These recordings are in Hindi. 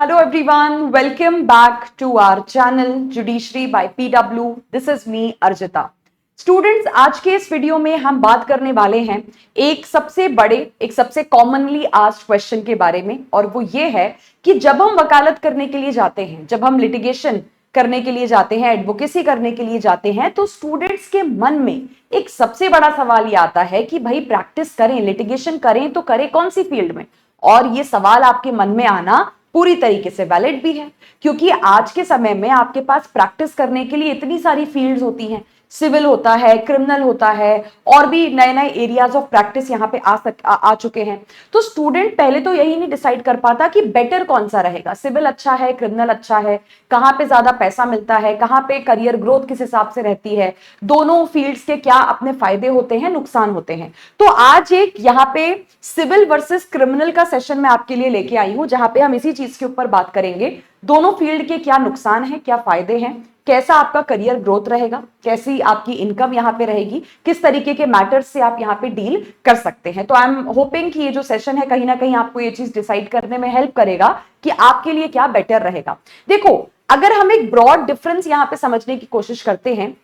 Hello everyone, welcome back to our channel Judiciary by PW. This is me Arjita. Students, आज के इस वीडियो में हम बात करने वाले हैं एक सबसे कॉमनली आस्क्ड क्वेश्चन के बारे में, और वो ये है कि जब हम वकालत करने के लिए जाते हैं, जब हम लिटिगेशन करने के लिए जाते हैं, एडवोकेसी करने के लिए जाते हैं, तो स्टूडेंट्स के मन में एक सबसे बड़ा सवाल ये आता है कि भाई प्रैक्टिस करें, लिटिगेशन करें तो करें कौन सी फील्ड में। और ये सवाल आपके मन में आना पूरी तरीके से वैलिड भी है, क्योंकि आज के समय में आपके पास प्रैक्टिस करने के लिए इतनी सारी फील्ड्स होती हैं। सिविल होता है, क्रिमिनल होता है, और भी नए नए एरियाज ऑफ प्रैक्टिस यहाँ पे आ चुके हैं। तो स्टूडेंट पहले तो यही नहीं डिसाइड कर पाता कि बेटर कौन सा रहेगा, सिविल अच्छा है, क्रिमिनल अच्छा है, कहाँ पे ज्यादा पैसा मिलता है, कहाँ पे करियर ग्रोथ किस हिसाब से रहती है, दोनों फील्ड्स के क्या अपने फायदे होते हैं, नुकसान होते हैं। तो आज एक यहाँ पे सिविल वर्सेस क्रिमिनल का सेशन मैं आपके लिए लेके आई हूं, जहां पे हम इसी चीज के ऊपर बात करेंगे। दोनों फील्ड के क्या नुकसान है, क्या फायदे हैं, कैसा आपका करियर ग्रोथ रहेगा, कैसी आपकी इनकम यहाँ पे रहेगी, किस तरीके के मैटर्स से आप यहाँ पे डील कर सकते हैं। तो आई एम होपिंग कि ये जो सेशन है कहीं ना कहीं आपको ये चीज डिसाइड करने में हेल्प करेगा कि आपके लिए क्या बेटर रहेगा। देखो, अगर हम एक ब्रॉड डिफरेंस यहाँ पे समझने की कोशिश करते हैं,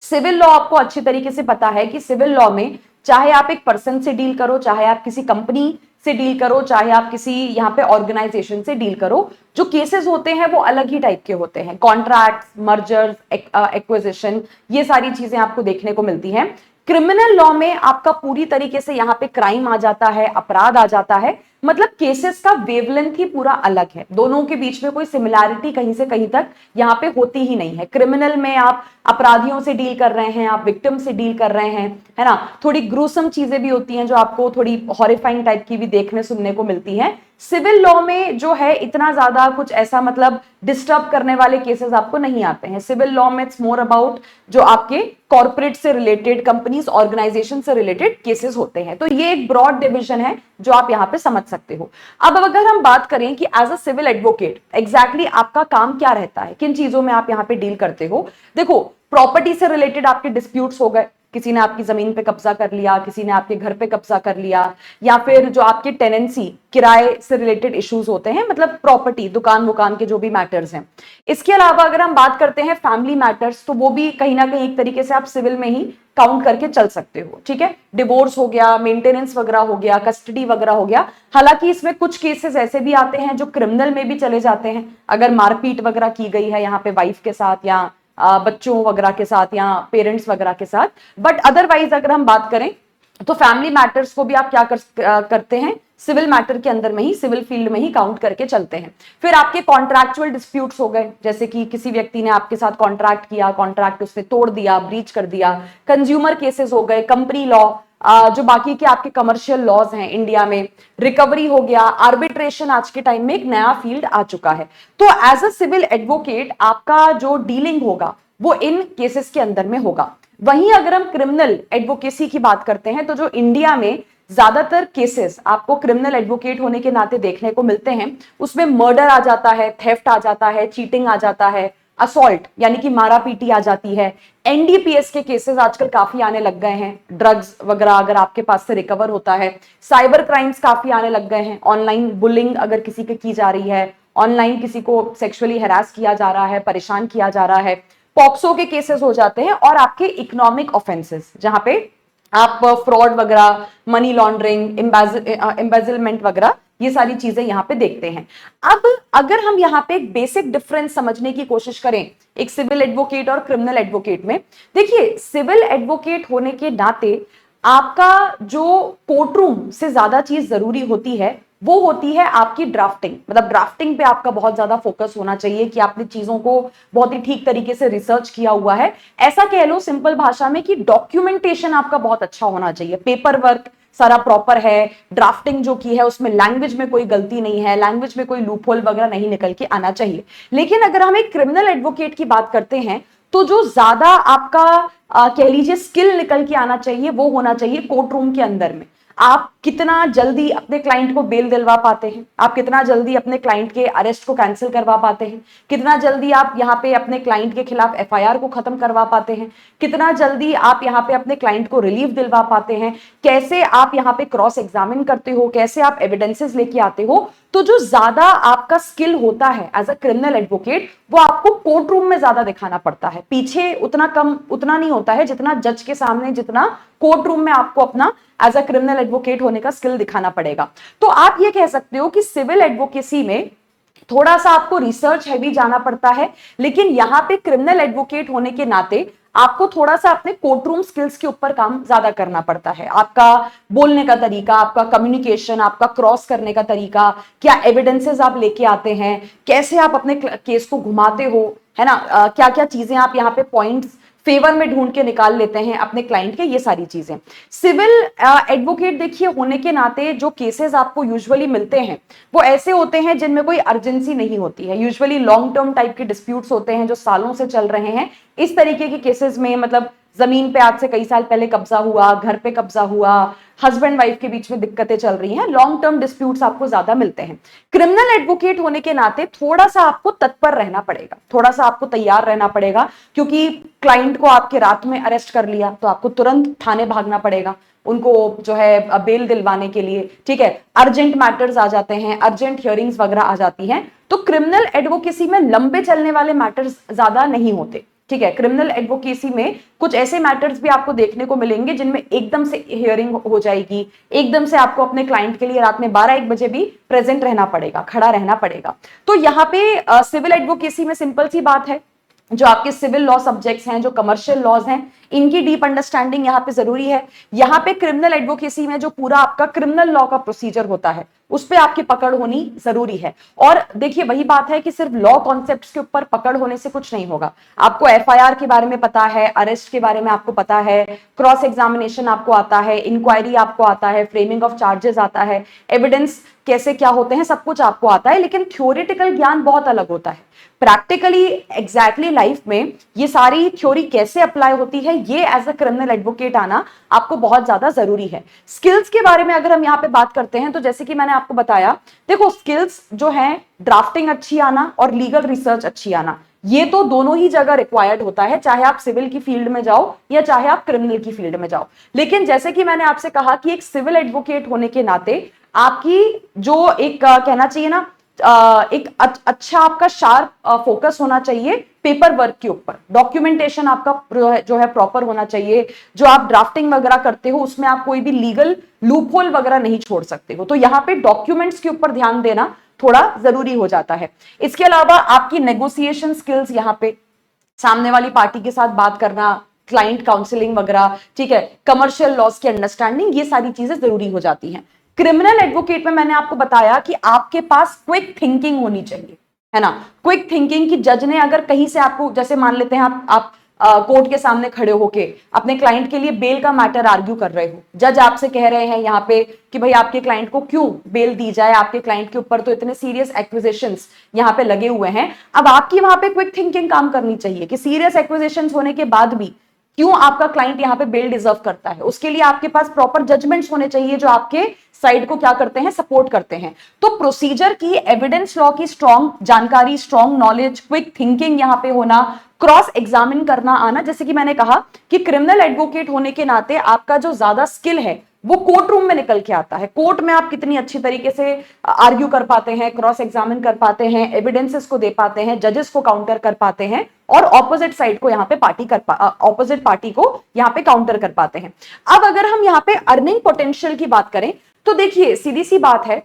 सिविल लॉ आपको अच्छे तरीके से पता है कि सिविल लॉ में चाहे आप एक पर्सन से डील करो, चाहे आप किसी कंपनी से डील करो, चाहे आप किसी यहाँ पे ऑर्गेनाइजेशन से डील करो, जो केसेस होते हैं वो अलग ही टाइप के होते हैं। कॉन्ट्रैक्ट्स, मर्जर्स, एक्विजिशन, ये सारी चीजें आपको देखने को मिलती हैं। क्रिमिनल लॉ में आपका पूरी तरीके से यहाँ पे क्राइम आ जाता है, अपराध आ जाता है, मतलब केसेस का वेवलेंथ ही पूरा अलग है। दोनों के बीच में कोई सिमिलैरिटी कहीं से कहीं तक यहाँ पे होती ही नहीं है। क्रिमिनल में आप अपराधियों से डील कर रहे हैं, आप विक्टिम से डील कर रहे हैं, है ना। थोड़ी ग्रूसम चीजें भी होती हैं जो आपको थोड़ी हॉरिफाइंग टाइप की भी देखने सुनने को मिलती हैं। सिविल लॉ में जो है इतना ज्यादा कुछ ऐसा मतलब डिस्टर्ब करने वाले केसेस आपको नहीं आते हैं। सिविल लॉ में इट्स मोर अबाउट जो आपके कॉर्पोरेट से रिलेटेड, कंपनीज, ऑर्गेनाइजेशन से रिलेटेड केसेस होते हैं। तो ये एक ब्रॉड डिवीजन है जो आप यहाँ पे समझ सकते हो। अब अगर हम बात करें कि as a civil advocate exactly आपका काम क्या रहता है, किन चीजों में आप यहाँ पे डील करते हो। देखो, प्रॉपर्टी से रिलेटेड आपके डिस्प्यूट्स हो गए, किसी ने आपकी जमीन पे कब्जा कर लिया, किसी ने आपके घर पे कब्जा कर लिया, या फिर जो आपके टेनेंसी, किराए से रिलेटेड इश्यूज होते हैं, मतलब प्रॉपर्टी, दुकान वुकान के जो भी मैटर्स हैं। इसके अलावा अगर हम बात करते हैं फैमिली मैटर्स, तो वो भी कहीं ना कहीं एक तरीके से आप सिविल में ही काउंट करके चल सकते हो। ठीक है, डिवोर्स हो गया, मेंटेनेंस वगैरह हो गया, कस्टडी वगैरह हो गया। हालांकि इसमें कुछ केसेस ऐसे भी आते हैं जो क्रिमिनल में भी चले जाते हैं, अगर मारपीट वगैरह की गई है यहाँ पे वाइफ के साथ, या बच्चों वगैरह के साथ, या पेरेंट्स वगैरह के साथ। बट अदरवाइज अगर हम बात करें तो फैमिली मैटर्स को भी आप क्या करते हैं, सिविल मैटर के अंदर में ही, सिविल फील्ड में ही काउंट करके चलते हैं। फिर आपके कॉन्ट्रैक्चुअल डिस्प्यूट्स हो गए, जैसे कि किसी व्यक्ति ने आपके साथ कॉन्ट्रैक्ट किया, कॉन्ट्रैक्ट उसने तोड़ दिया, ब्रीच कर दिया। कंज्यूमर केसेस हो गए, कंपनी लॉ, जो बाकी के आपके कमर्शियल लॉज हैं इंडिया में, रिकवरी हो गया, आर्बिट्रेशन आज के टाइम में एक नया फील्ड आ चुका है। तो एज अ सिविल एडवोकेट आपका जो डीलिंग होगा वो इन केसेस के अंदर में होगा। वहीं अगर हम क्रिमिनल एडवोकेसी की बात करते हैं, तो जो इंडिया में ज्यादातर केसेस आपको क्रिमिनल एडवोकेट होने के नाते देखने को मिलते हैं, उसमें मर्डर आ जाता है, थेफ्ट आ जाता है, चीटिंग आ जाता है, असॉल्ट यानी कि मारा पीटी आ जाती है, एनडीपीएस के केसेस आजकल काफी आने लग गए हैं, ड्रग्स वगैरह अगर आपके पास से रिकवर होता है, साइबर क्राइम्स काफी आने लग गए हैं, ऑनलाइन बुलिंग अगर किसी की जा रही है, ऑनलाइन किसी को सेक्सुअली हैरास किया जा रहा है, परेशान किया जा रहा है, पॉक्सो के केसेस हो जाते हैं, और आपके इकोनॉमिक ऑफेंसेस जहां पे आप फ्रॉड वगैरह, मनी लॉन्ड्रिंग, एम्बेजलमेंट वगैरह, ये सारी चीजें यहाँ पे देखते हैं। अब अगर हम यहाँ पे एक बेसिक डिफरेंस समझने की कोशिश करें एक सिविल एडवोकेट और क्रिमिनल एडवोकेट में, देखिए सिविल एडवोकेट होने के नाते आपका जो कोर्टरूम से ज्यादा चीज जरूरी होती है वो होती है आपकी ड्राफ्टिंग। मतलब ड्राफ्टिंग पे आपका बहुत ज्यादा फोकस होना चाहिए कि आपने चीजों को बहुत ही ठीक तरीके से रिसर्च किया हुआ है। ऐसा कह लो सिंपल भाषा में कि डॉक्यूमेंटेशन आपका बहुत अच्छा होना चाहिए, पेपर वर्क सारा प्रॉपर है, ड्राफ्टिंग जो की है उसमें लैंग्वेज में कोई गलती नहीं है, लैंग्वेज में कोई लूपहोल वगैरह नहीं निकल के आना चाहिए। लेकिन अगर हम एक क्रिमिनल एडवोकेट की बात करते हैं, तो जो ज्यादा आपका कह लीजिए स्किल निकल के आना चाहिए वो होना चाहिए कोर्ट रूम के अंदर में। आप कितना जल्दी अपने क्लाइंट को बेल दिलवा पाते हैं, आप कितना जल्दी अपने क्लाइंट के अरेस्ट को कैंसिल करवा पाते हैं, कितना जल्दी आप यहाँ पे अपने क्लाइंट के खिलाफ एफआईआर को खत्म करवा पाते हैं, कितना जल्दी आप यहाँ पे अपने क्लाइंट को रिलीफ दिलवा पाते हैं, कैसे आप यहाँ पे क्रॉस एग्जामिन करते हो, कैसे आप एविडेंसेस लेके आते हो। तो जो ज्यादा आपका स्किल होता है एज अ क्रिमिनल एडवोकेट, वो आपको कोर्ट रूम में ज्यादा दिखाना पड़ता है। पीछे उतना नहीं होता है जितना जज के सामने, जितना कोर्ट रूम में आपको अपना एज अ क्रिमिनल एडवोकेट होने का स्किल दिखाना पड़ेगा। तो आप ये कह सकते हो कि सिविल एडवोकेसी में थोड़ा सा आपको रिसर्च हैवी जाना पड़ता है, लेकिन यहां पे क्रिमिनल एडवोकेट होने के नाते आपको थोड़ा सा अपने कोर्ट रूम स्किल्स के ऊपर काम ज्यादा करना पड़ता है। आपका बोलने का तरीका, आपका कम्युनिकेशन, आपका क्रॉस करने का तरीका, क्या एविडेंसेस आप लेके आते हैं, कैसे आप अपने केस को घुमाते हो, है ना, क्या क्या चीजें आप यहाँ पे पॉइंट्स फेवर में ढूंढ के निकाल लेते हैं अपने क्लाइंट के, ये सारी चीजें। सिविल एडवोकेट देखिए होने के नाते जो केसेस आपको यूजुअली मिलते हैं वो ऐसे होते हैं जिनमें कोई अर्जेंसी नहीं होती है। यूजुअली लॉन्ग टर्म टाइप के डिस्प्यूट्स होते हैं जो सालों से चल रहे हैं। इस तरीके के केसेस में मतलब जमीन पे आज से कई साल पहले कब्जा हुआ, घर पे कब्जा हुआ, हस्बैंड वाइफ के बीच में दिक्कतें चल रही हैं, लॉन्ग टर्म डिस्प्यूट्स आपको ज्यादा मिलते हैं। क्रिमिनल एडवोकेट होने के नाते थोड़ा सा आपको तत्पर रहना पड़ेगा, थोड़ा सा आपको तैयार रहना पड़ेगा, क्योंकि क्लाइंट को आपके रात में अरेस्ट कर लिया तो आपको तुरंत थाने भागना पड़ेगा उनको जो है बेल दिलवाने के लिए, ठीक है। अर्जेंट मैटर्स आ जाते हैं, अर्जेंट हियरिंग्स वगैरह आ जाती हैं। तो क्रिमिनल एडवोकेसी में लंबे चलने वाले मैटर्स ज्यादा नहीं होते, ठीक है। क्रिमिनल एडवोकेसी में कुछ ऐसे मैटर्स भी आपको देखने को मिलेंगे जिनमें एकदम से हियरिंग हो जाएगी, एकदम से आपको अपने क्लाइंट के लिए रात में 12-1 बजे भी प्रेजेंट रहना पड़ेगा, खड़ा रहना पड़ेगा। तो यहाँ पे सिविल एडवोकेसी में सिंपल सी बात है, जो आपके सिविल लॉ सब्जेक्ट्स हैं, जो कमर्शियल लॉज हैं, इनकी डीप अंडरस्टैंडिंग यहाँ पे जरूरी है। यहाँ पे क्रिमिनल एडवोकेसी में जो पूरा आपका क्रिमिनल लॉ का प्रोसीजर होता है उस पे आपकी पकड़ होनी जरूरी है। और देखिए वही बात है कि सिर्फ लॉ कॉन्सेप्ट्स के ऊपर पकड़ होने से कुछ नहीं होगा। आपको एफआईआर के बारे में पता है, अरेस्ट के बारे में आपको पता है, क्रॉस एग्जामिनेशन आपको आता है, इंक्वायरी आपको आता है, फ्रेमिंग ऑफ चार्जेस आता है, एविडेंस कैसे क्या होते हैं, सब कुछ आपको आता है। लेकिन थ्योरेटिकल ज्ञान बहुत अलग होता है। प्रैक्टिकली एग्जैक्टली लाइफ में ये सारी थ्योरी कैसे अप्लाई होती है, ये एज अ क्रिमिनल एडवोकेट आना आपको बहुत ज्यादा जरूरी है। स्किल्स के बारे में अगर हम यहाँ पे बात करते हैं तो जैसे कि मैंने आपको बताया, देखो स्किल्स जो है ड्राफ्टिंग अच्छी आना और लीगल रिसर्च अच्छी आना, ये तो दोनों ही जगह रिक्वायर्ड होता है, चाहे आप सिविल की फील्ड में जाओ या चाहे आप क्रिमिनल की फील्ड में जाओ। लेकिन जैसे कि मैंने आपसे कहा कि एक सिविल एडवोकेट होने के नाते आपकी जो एक कहना चाहिए ना, एक अच्छा आपका शार्प फोकस होना चाहिए पेपर वर्क के ऊपर। डॉक्यूमेंटेशन आपका जो है प्रॉपर होना चाहिए। जो आप ड्राफ्टिंग वगैरह करते हो उसमें आप कोई भी लीगल लूपहोल वगैरह नहीं छोड़ सकते हो। तो यहाँ पे डॉक्यूमेंट्स के ऊपर ध्यान देना थोड़ा जरूरी हो जाता है। इसके अलावा आपकी नेगोशिएशन स्किल्स, यहाँ पे सामने वाली पार्टी के साथ बात करना, क्लाइंट काउंसलिंग वगैरह, ठीक है, कमर्शियल लॉस की अंडरस्टैंडिंग, ये सारी चीजें जरूरी हो जाती हैं। क्रिमिनल एडवोकेट में मैंने आपको बताया कि आपके पास क्विक थिंकिंग होनी चाहिए, है ना। क्विक थिंकिंग की जज ने अगर कहीं से आपको, जैसे मान लेते हैं आप कोर्ट के सामने खड़े होके अपने क्लाइंट के लिए बेल का मैटर आर्ग्यू कर रहे हो, जज आपसे कह रहे हैं यहाँ पे कि भाई आपके क्लाइंट को क्यों बेल दी जाए, आपके क्लाइंट के ऊपर तो इतने सीरियस एक्विजिशंस यहाँ पे लगे हुए हैं। अब आपकी वहां पे क्विक थिंकिंग काम करनी चाहिए कि सीरियस एक्विजिशंस होने के बाद भी क्यों आपका क्लाइंट यहाँ पे बेल डिजर्व करता है। उसके लिए आपके पास प्रॉपर जजमेंट्स होने चाहिए जो आपके साइड को क्या करते हैं, सपोर्ट करते हैं। तो प्रोसीजर की, एविडेंस लॉ की स्ट्रॉन्ग जानकारी, स्ट्रॉन्ग नॉलेज, क्विक थिंकिंग यहाँ पे होना, क्रॉस एग्जामिन करना आना। जैसे कि मैंने कहा कि क्रिमिनल एडवोकेट होने के नाते आपका जो ज्यादा स्किल है वो कोर्ट रूम में निकल के आता है। कोर्ट में आप कितनी अच्छी तरीके से आर्ग्यू कर पाते हैं, क्रॉस एग्जामिन कर पाते हैं, एविडेंसेस को दे पाते हैं, जजेस को काउंटर कर पाते हैं और ऑपोजिट साइड को यहाँ पे ऑपोजिट पार्टी को यहाँ पे काउंटर कर पाते हैं। अब अगर हम यहाँ पे अर्निंग पोटेंशियल की बात करें तो देखिए सीधी सी बात है,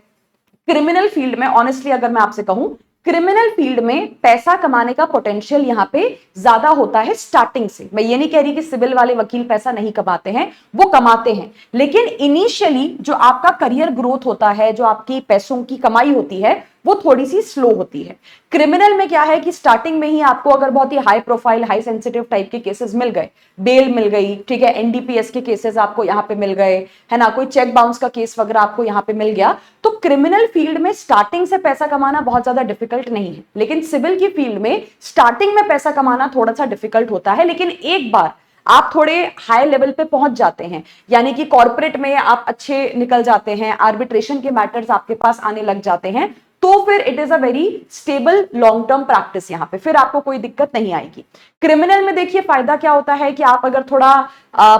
क्रिमिनल फील्ड में ऑनेस्टली अगर मैं आपसे कहूं, क्रिमिनल फील्ड में पैसा कमाने का पोटेंशियल यहां पे ज्यादा होता है स्टार्टिंग से। मैं ये नहीं कह रही कि सिविल वाले वकील पैसा नहीं कमाते हैं, वो कमाते हैं, लेकिन इनिशियली जो आपका करियर ग्रोथ होता है, जो आपकी पैसों की कमाई होती है, वो थोड़ी सी स्लो होती है। क्रिमिनल में क्या है कि स्टार्टिंग में ही आपको अगर बहुत ही high profile, high sensitive type के केसेस मिल गए, बेल मिल गई, ठीक है, एनडीपीएस के केसेस आपको यहाँ पे मिल गए, है ना, कोई चेक बाउंस का केस वगैरह आपको यहाँ पे मिल गया, तो क्रिमिनल फील्ड में स्टार्टिंग से पैसा कमाना बहुत ज्यादा डिफिकल्ट नहीं है। लेकिन सिविल की फील्ड में स्टार्टिंग में पैसा कमाना थोड़ा सा डिफिकल्ट होता है, लेकिन एक बार आप थोड़े हाई लेवल पे पहुंच जाते हैं, यानी कि कॉर्पोरेट में आप अच्छे निकल जाते हैं, आर्बिट्रेशन के मैटर्स आपके पास आने लग जाते हैं, तो फिर it is a very stable long term practice, यहाँ पे फिर आपको कोई दिक्कत नहीं आएगी। क्रिमिनल में देखिए फायदा क्या होता है कि आप अगर थोड़ा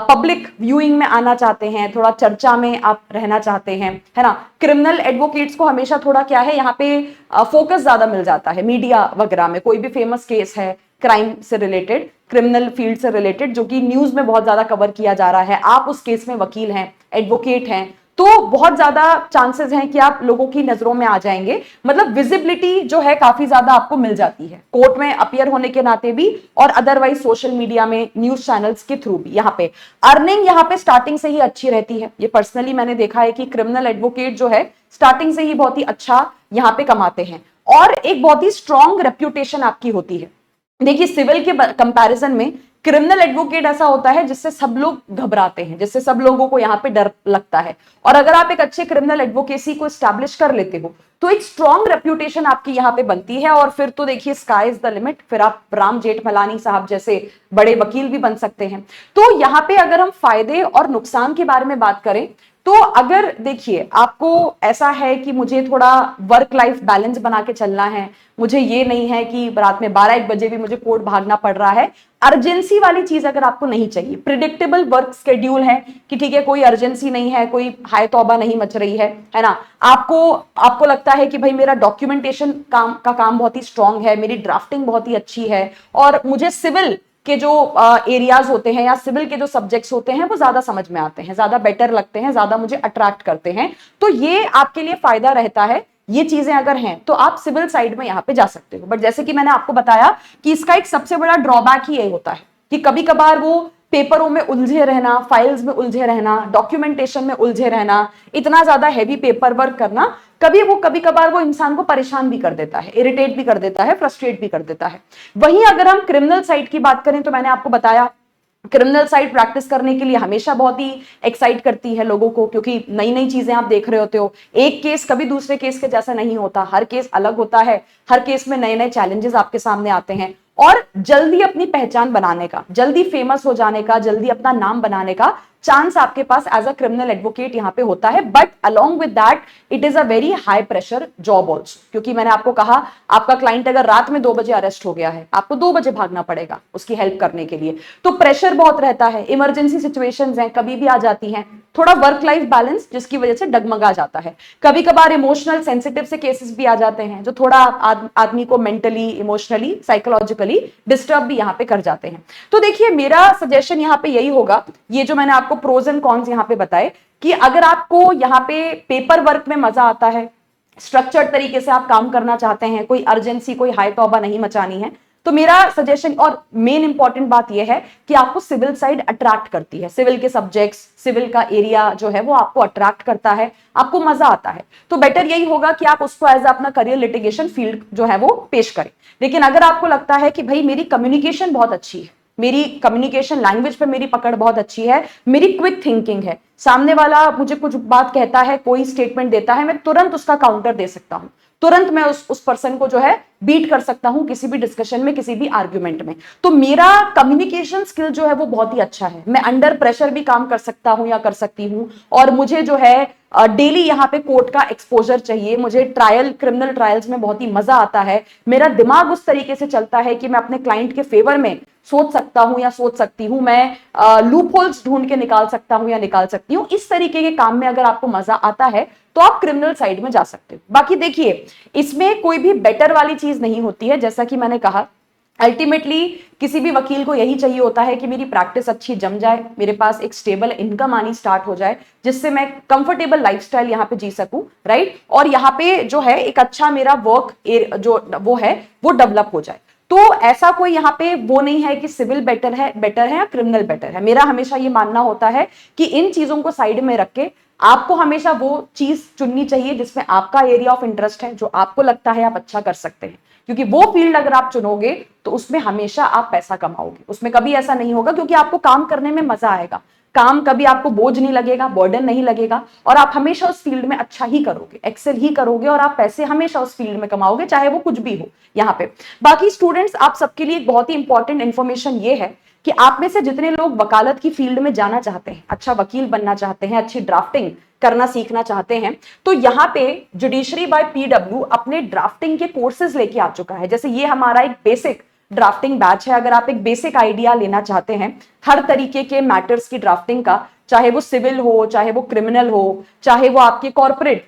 पब्लिक व्यूइंग में आना चाहते हैं, थोड़ा चर्चा में आप रहना चाहते हैं, है ना, क्रिमिनल एडवोकेट्स को हमेशा थोड़ा क्या है यहाँ पे फोकस ज्यादा मिल जाता है मीडिया वगैरह में। कोई भी फेमस केस है क्राइम से रिलेटेड, क्रिमिनल फील्ड से रिलेटेड, जो कि न्यूज में बहुत ज्यादा कवर किया जा रहा है, आप उस केस में वकील हैं, एडवोकेट हैं, तो बहुत ज्यादा चांसेस हैं कि आप लोगों की नजरों में आ जाएंगे। मतलब विजिबिलिटी जो है काफी ज्यादा आपको मिल जाती है कोर्ट में अपियर होने के नाते भी, और अदरवाइज सोशल मीडिया में, न्यूज चैनल्स के थ्रू भी। यहाँ पे अर्निंग यहाँ पे स्टार्टिंग से ही अच्छी रहती है। ये पर्सनली मैंने देखा है कि क्रिमिनल एडवोकेट जो है स्टार्टिंग से ही बहुत ही अच्छा यहाँ पे कमाते हैं, और एक बहुत ही स्ट्रॉन्ग रेप्यूटेशन आपकी होती है। देखिए सिविल के कंपैरिजन में क्रिमिनल एडवोकेट ऐसा होता है जिससे सब लोग घबराते हैं, जिससे सब लोगों को यहाँ पे डर लगता है। और अगर आप एक अच्छे क्रिमिनल एडवोकेसी को एस्टैब्लिश कर लेते हो तो एक स्ट्रॉन्ग रेप्यूटेशन आपकी यहाँ पे बनती है, और फिर तो देखिए स्काई इज द लिमिट, फिर आप राम जेठमलानी साहब जैसे बड़े वकील भी बन सकते हैं। तो यहाँ पे अगर हम फायदे और नुकसान के बारे में बात करें तो अगर देखिए आपको ऐसा है कि मुझे थोड़ा वर्क लाइफ बैलेंस बना के चलना है, मुझे ये नहीं है कि रात में 12-1 बजे भी मुझे कोर्ट भागना पड़ रहा है, अर्जेंसी वाली चीज अगर आपको नहीं चाहिए, प्रिडिक्टेबल वर्क शेड्यूल है कि ठीक है कोई अर्जेंसी नहीं है, कोई हाय तौबा नहीं मच रही है ना, आपको लगता है कि भाई मेरा डॉक्यूमेंटेशन का काम बहुत ही स्ट्रांग है, मेरी ड्राफ्टिंग बहुत ही अच्छी है, और मुझे सिविल के जो एरियाज होते हैं या सिविल के जो सब्जेक्ट्स होते हैं वो ज्यादा समझ में आते हैं, ज्यादा बेटर लगते हैं, ज्यादा मुझे अट्रैक्ट करते हैं, तो ये आपके लिए फायदा रहता है। ये चीजें अगर हैं तो आप सिविल साइड में यहाँ पे जा सकते हो। बट जैसे कि मैंने आपको बताया कि इसका एक सबसे बड़ा ड्रॉबैक ही ये होता है कि कभी कभार वो पेपरों में उलझे रहना, फाइल्स में उलझे रहना, डॉक्यूमेंटेशन में उलझे रहना, इतना ज्यादा हैवी पेपर वर्क करना, कभी कभार वो इंसान को परेशान भी कर देता है, इरिटेट भी कर देता है, फ्रस्ट्रेट भी कर देता है। वहीं अगर हम क्रिमिनल साइड की बात करें तो मैंने आपको बताया क्रिमिनल साइड प्रैक्टिस करने के लिए हमेशा बहुत ही एक्साइट करती है लोगों को, क्योंकि नई नई चीजें आप देख रहे होते हो। एक केस कभी दूसरे केस के जैसा नहीं होता, हर केस अलग होता है, हर केस में नए नए चैलेंजेस आपके सामने आते हैं, और जल्दी अपनी पहचान बनाने का, जल्दी फेमस हो जाने का, जल्दी अपना नाम बनाने का चांस आपके पास एज अ क्रिमिनल एडवोकेट यहाँ पे होता है। But along with that it is a very high pressure job also, क्योंकि मैंने आपको कहा आपका क्लाइंट अगर रात में 2 बजे अरेस्ट हो गया है, आपको 2 बजे भागना पड़ेगा उसकी हेल्प करने के लिए, तो प्रेशर बहुत रहता है, इमरजेंसी सिचुएशंस हैं, कभी भी आ जाती हैं, थोड़ा वर्क लाइफ बैलेंस जिसकी वजह से डगमगा जाता है, कभी कभार इमोशनल सेंसिटिव से केसेस भी आ जाते हैं जो थोड़ा आदमी को मेंटली, इमोशनली, साइकोलॉजिकली डिस्टर्ब भी यहाँ पे कर जाते हैं। तो देखिए मेरा सजेशन यहाँ पे यही होगा, ये जो मैंने आपको प्रोज एंड कॉन्स यहाँ पे बताए, कि अगर आपको यहाँ पे पेपर वर्क में मजा आता है, स्ट्रक्चर्ड तरीके से आप काम करना चाहते हैं, कोई अर्जेंसी, कोई हाई तौबा नहीं मचानी है, तो मेरा सजेशन और मेन इंपॉर्टेंट बात यह है कि आपको सिविल साइड अट्रैक्ट करती है, सिविल के सब्जेक्ट्स, सिविल का एरिया जो है वो आपको अट्रैक्ट करता है, आपको मजा आता है, तो बेटर यही होगा कि आप उसको एज अपना करियर लिटिगेशन फील्ड जो है वो पेश करें। लेकिन अगर आपको लगता है कि भाई मेरी कम्युनिकेशन बहुत अच्छी है, मेरी कम्युनिकेशन लैंग्वेज पे मेरी पकड़ बहुत अच्छी है, मेरी क्विक थिंकिंग है, सामने वाला मुझे कुछ बात कहता है, कोई स्टेटमेंट देता है, मैं तुरंत उसका काउंटर दे सकता हूं, तुरंत मैं उस पर्सन को जो है बीट कर सकता हूं किसी भी डिस्कशन में, किसी भी आर्ग्यूमेंट में, तो मेरा कम्युनिकेशन स्किल जो है वो बहुत ही अच्छा है, मैं अंडर प्रेशर भी काम कर सकता हूं या कर सकती हूं, और मुझे जो है डेली यहाँ पे कोर्ट का एक्सपोजर चाहिए, मुझे क्रिमिनल ट्रायल्स में बहुत ही मजा आता है, मेरा दिमाग उस तरीके से चलता है कि मैं अपने क्लाइंट के फेवर में सोच सकता हूं या सोच सकती हूं, मैं लूप होल्स ढूंढ के निकाल सकता हूं या निकाल सकती हूं, इस तरीके के काम में अगर आपको मजा आता है तो आप क्रिमिनल साइड में जा सकते हो। बाकी देखिए इसमें कोई भी बेटर वाली चीज नहीं होती है, जैसा कि मैंने कहा अल्टीमेटली किसी भी वकील को यही चाहिए होता है कि मेरी प्रैक्टिस अच्छी जम जाए, मेरे पास एक स्टेबल इनकम आनी स्टार्ट हो जाए, जिससे मैं कंफर्टेबल लाइफस्टाइल यहाँ पे जी सकूं, राइट, और यहाँ पे जो है एक अच्छा मेरा वर्क जो वो है वो डेवलप हो जाए। तो ऐसा कोई यहाँ पे वो नहीं है कि सिविल बेटर है या क्रिमिनल बेटर है। मेरा हमेशा ये मानना होता है कि इन चीजों को साइड में रख के आपको हमेशा वो चीज चुननी चाहिए जिसमें आपका एरिया ऑफ इंटरेस्ट है, जो आपको लगता है आप अच्छा कर सकते हैं, क्योंकि वो फील्ड अगर आप चुनोगे तो उसमें हमेशा आप पैसा कमाओगे, उसमें कभी ऐसा नहीं होगा, क्योंकि आपको काम करने में मजा आएगा, काम कभी आपको बोझ नहीं लगेगा, बर्डन नहीं लगेगा, और आप हमेशा उस फील्ड में अच्छा ही करोगे, एक्सेल ही करोगे, और आप पैसे हमेशा उस फील्ड में कमाओगे, चाहे वो कुछ भी हो। यहाँ पे बाकी स्टूडेंट्स आप सबके लिए एक बहुत ही इंपॉर्टेंट इंफॉर्मेशन ये है कि आप में से जितने लोग वकालत की फील्ड में जाना चाहते हैं, अच्छा वकील बनना चाहते हैं, अच्छी ड्राफ्टिंग करना सीखना चाहते हैं, तो यहाँ पे जुडिशरी बाय पीडब्ल्यू अपने ड्राफ्टिंग के कोर्सेज लेके आ चुका है। जैसे ये हमारा एक बेसिक ड्राफ्टिंग बैच है। अगर आप एक बेसिक आइडिया लेना चाहते हैं हर तरीके के मैटर्स की ड्राफ्टिंग का, चाहे वो सिविल हो, चाहे वो क्रिमिनल हो, चाहे वो आपके कॉर्पोरेट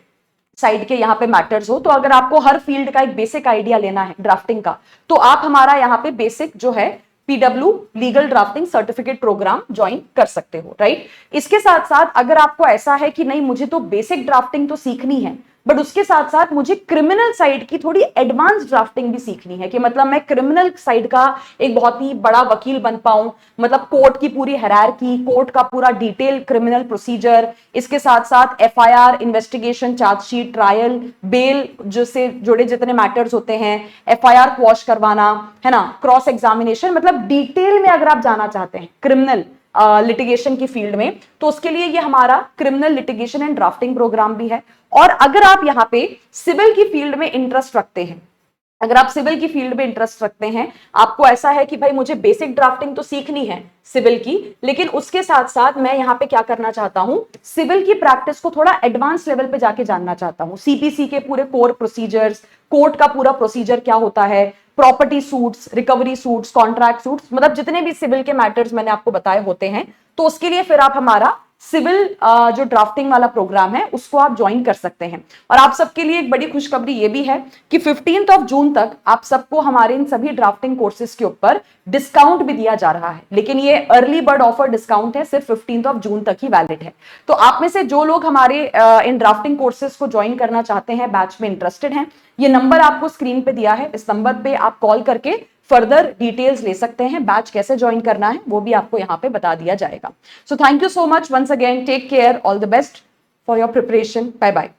साइड के यहाँ पे मैटर्स हो, तो अगर आपको हर फील्ड का एक बेसिक आइडिया लेना है ड्राफ्टिंग का, तो आप हमारा यहाँ पे बेसिक जो है PW legal drafting certificate program join कर सकते हो, राइट। इसके साथ साथ अगर आपको ऐसा है कि नहीं मुझे तो बेसिक ड्राफ्टिंग तो सीखनी है, बट उसके साथ साथ मुझे क्रिमिनल साइड की थोड़ी एडवांस ड्राफ्टिंग भी सीखनी है, कि मतलब मैं क्रिमिनल साइड का एक बहुत ही बड़ा वकील बन पाऊं, मतलब कोर्ट की पूरी हायरार्की, कोर्ट का पूरा डिटेल क्रिमिनल प्रोसीजर, इसके साथ साथ FIR, investigation, chargesheet, trial, bail जो से जुड़े जितने मैटर्स होते हैं, एफआईआर क्वॉश करवाना, है ना, क्रॉस एग्जामिनेशन, मतलब डिटेल में अगर आप जाना चाहते हैं क्रिमिनल लिटिगेशन की फील्ड में, तो उसके लिए ये हमारा criminal litigation and drafting program भी है। और अगर आप यहाँ पे सिविल की फील्ड में इंटरेस्ट रखते हैं, अगर आप सिविल की फील्ड में इंटरेस्ट रखते हैं, आपको ऐसा है कि भाई मुझे बेसिक ड्राफ्टिंग तो सीखनी है सिविल की, लेकिन उसके साथ साथ मैं यहाँ पे क्या करना चाहता हूं, सिविल की प्रैक्टिस को थोड़ा एडवांस लेवल पे जाके जानना चाहता हूं, सीपीसी के पूरे कोर प्रोसीजर्स, कोर्ट का पूरा प्रोसीजर क्या होता है, property suits, recovery suits, contract suits, मतलब जितने भी सिविल के मैटर्स मैंने आपको बताए होते हैं, तो उसके लिए फिर आप हमारा सिविल जो ड्राफ्टिंग वाला प्रोग्राम है उसको आप ज्वाइन कर सकते हैं। और आप सबके लिए एक बड़ी खुशखबरी ये भी है कि 15 जून तक आप सबको हमारे इन सभी ड्राफ्टिंग कोर्सेज के ऊपर डिस्काउंट भी दिया जा रहा है, लेकिन ये अर्ली बर्ड ऑफर डिस्काउंट है, सिर्फ 15 जून तक ही वैलिड है। तो आप में से जो लोग हमारे इन ड्राफ्टिंग कोर्सेज को ज्वाइन करना चाहते हैं, बैच में इंटरेस्टेड हैं, ये नंबर आपको स्क्रीन पे दिया है, इस नंबर पे आप कॉल करके फर्दर डिटेल्स ले सकते हैं, बैच कैसे ज्वाइन करना है वो भी आपको यहाँ पे बता दिया जाएगा। So thank you so much once again, take care, all the best for your preparation, bye bye.